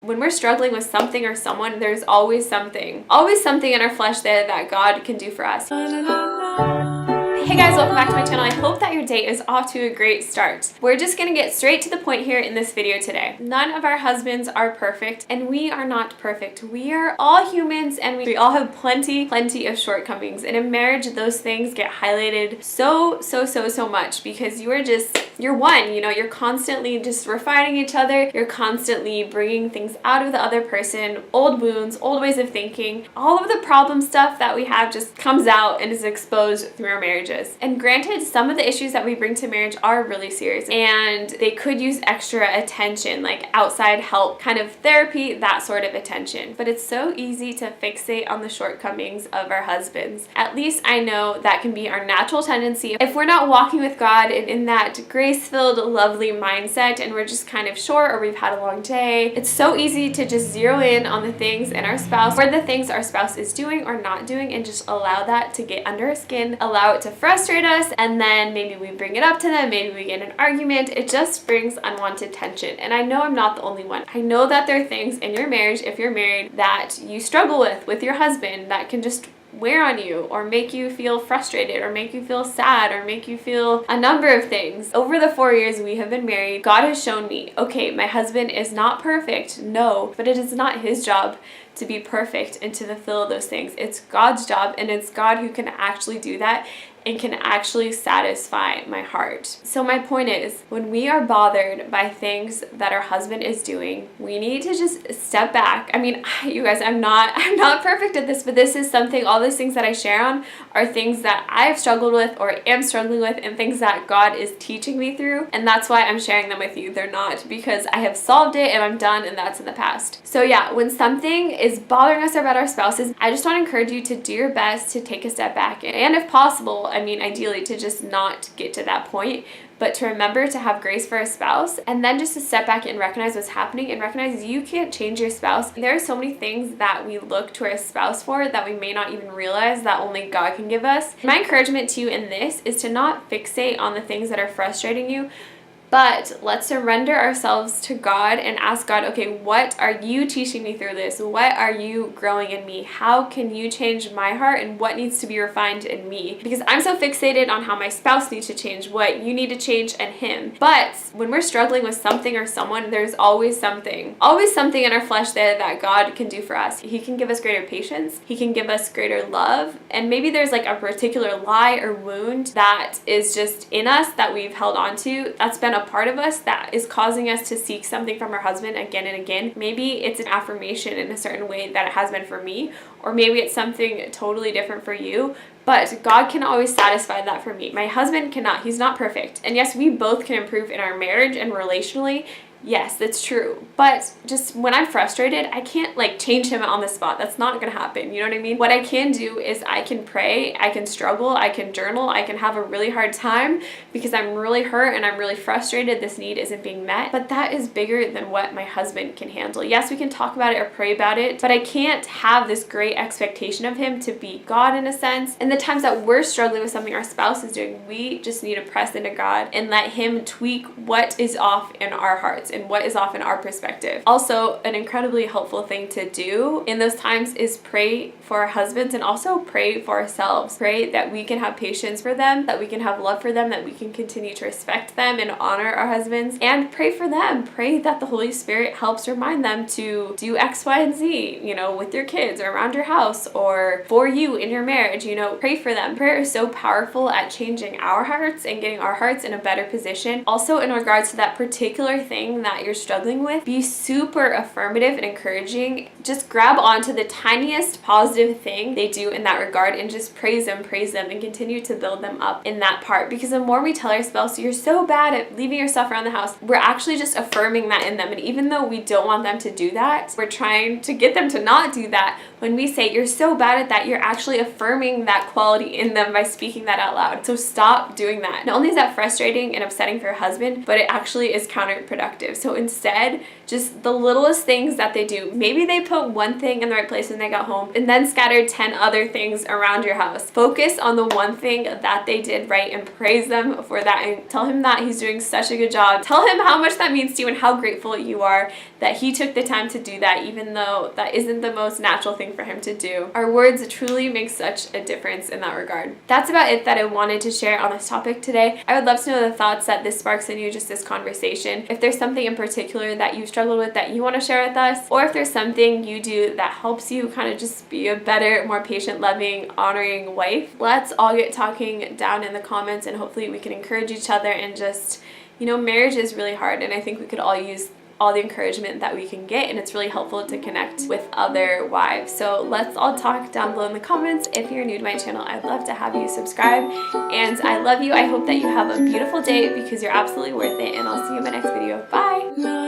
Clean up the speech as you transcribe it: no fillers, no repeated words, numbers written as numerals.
when we're struggling with something or someone, there's always something in our flesh there that God can do for us. Hey guys, welcome back to my channel. I hope that your day is off to a great start. We're just gonna get straight to the point here in this video today. None of our husbands are perfect, and we are not perfect. We are all humans, and we all have plenty of shortcomings. And in marriage, those things get highlighted so much because you're one, you know, you're constantly just refining each other. You're constantly bringing things out of the other person, old wounds, old ways of thinking. All of the problem stuff that we have just comes out and is exposed through our marriages. And granted, some of the issues that we bring to marriage are really serious and they could use extra attention, like outside help, kind of therapy, that sort of attention. But it's so easy to fixate on the shortcomings of our husbands. At least I know that can be our natural tendency. If we're not walking with God and in that grace-filled, lovely mindset and we're just kind of short or we've had a long day, it's so easy to just zero in on the things in our spouse or the things our spouse is doing or not doing and just allow that to get under our skin, allow it to frustrate us, and then maybe we bring it up to them, maybe we get in an argument. It just brings unwanted tension. And I know I'm not the only one. I know that there are things in your marriage, if you're married, that you struggle with your husband that can just wear on you or make you feel frustrated or make you feel sad or make you feel a number of things. Over the 4 years we have been married, God has shown me, okay, my husband is not perfect, no, but it is not his job to be perfect and to fulfill those things. It's God's job, and it's God who can actually do that and can actually satisfy my heart. So my point is, when we are bothered by things that our husband is doing, we need to just step back. I mean, you guys, I'm not perfect at this, but this is something, all these things that I share on are things that I've struggled with or am struggling with and things that God is teaching me through. And that's why I'm sharing them with you. They're not because I have solved it and I'm done and that's in the past. So yeah, when something is bothering us about our spouses, I just want to encourage you to do your best to take a step back and if possible, I mean, ideally to just not get to that point, but to remember to have grace for a spouse and then just to step back and recognize what's happening and recognize you can't change your spouse. There are so many things that we look to our spouse for that we may not even realize that only God can give us. My encouragement to you in this is to not fixate on the things that are frustrating you, but let's surrender ourselves to God and ask God, okay, what are you teaching me through this? What are you growing in me? How can you change my heart and what needs to be refined in me? Because I'm so fixated on how my spouse needs to change, what you need to change in him. But when we're struggling with something or someone, there's always something in our flesh there that God can do for us. He can give us greater patience. He can give us greater love. And maybe there's like a particular lie or wound that is just in us that we've held on to. That's been a part of us that is causing us to seek something from our husband again and again. Maybe it's an affirmation in a certain way that it has been for me, or maybe it's something totally different for you. But God can always satisfy that for me. My husband cannot. He's not perfect. And yes, we both can improve in our marriage and relationally. Yes, that's true. But just when I'm frustrated, I can't like change him on the spot. That's not going to happen. You know what I mean? What I can do is I can pray, I can struggle, I can journal, I can have a really hard time because I'm really hurt and I'm really frustrated. This need isn't being met. But that is bigger than what my husband can handle. Yes, we can talk about it or pray about it, but I can't have this great expectation of him to be God in a sense. And the times that we're struggling with something our spouse is doing, we just need to press into God and let him tweak what is off in our hearts and what is off in our perspective. Also, an incredibly helpful thing to do in those times is pray for our husbands and also pray for ourselves. Pray that we can have patience for them, that we can have love for them, that we can continue to respect them and honor our husbands, and pray for them. Pray that the Holy Spirit helps remind them to do X, Y, and Z, you know, with your kids or around your house or for you in your marriage, you know, pray for them. Prayer is so powerful at changing our hearts and getting our hearts in a better position. Also, in regards to that particular thing that you're struggling with, be super affirmative and encouraging. Just grab onto the tiniest positive thing they do in that regard and just praise them and continue to build them up in that part. Because the more we tell our spouse, you're so bad at leaving your stuff around the house, we're actually just affirming that in them. And even though we don't want them to do that, we're trying to get them to not do that. When we say you're so bad at that, you're actually affirming that quality in them by speaking that out loud. So stop doing that. Not only is that frustrating and upsetting for your husband, but it actually is counterproductive. productive. So instead, just the littlest things that they do. Maybe they put one thing in the right place when they got home and then scattered 10 other things around your house. Focus on the one thing that they did right and praise them for that, and tell him that he's doing such a good job. Tell him how much that means to you and how grateful you are that he took the time to do that, even though that isn't the most natural thing for him to do. Our words truly make such a difference in that regard. That's about it that I wanted to share on this topic today. I would love to know the thoughts that this sparks in you, just this conversation. If there's something in particular that you struggled with that you want to share with us, or if there's something you do that helps you kind of just be a better, more patient, loving, honoring wife, let's all get talking down in the comments, and hopefully we can encourage each other. And just, marriage is really hard, and I think we could all use all the encouragement that we can get, and it's really helpful to connect with other wives. So let's all talk down below in the comments. If you're new to my channel, I'd love to have you subscribe, and I love you. I hope that you have a beautiful day, because you're absolutely worth it, and I'll see you in my next video. Bye.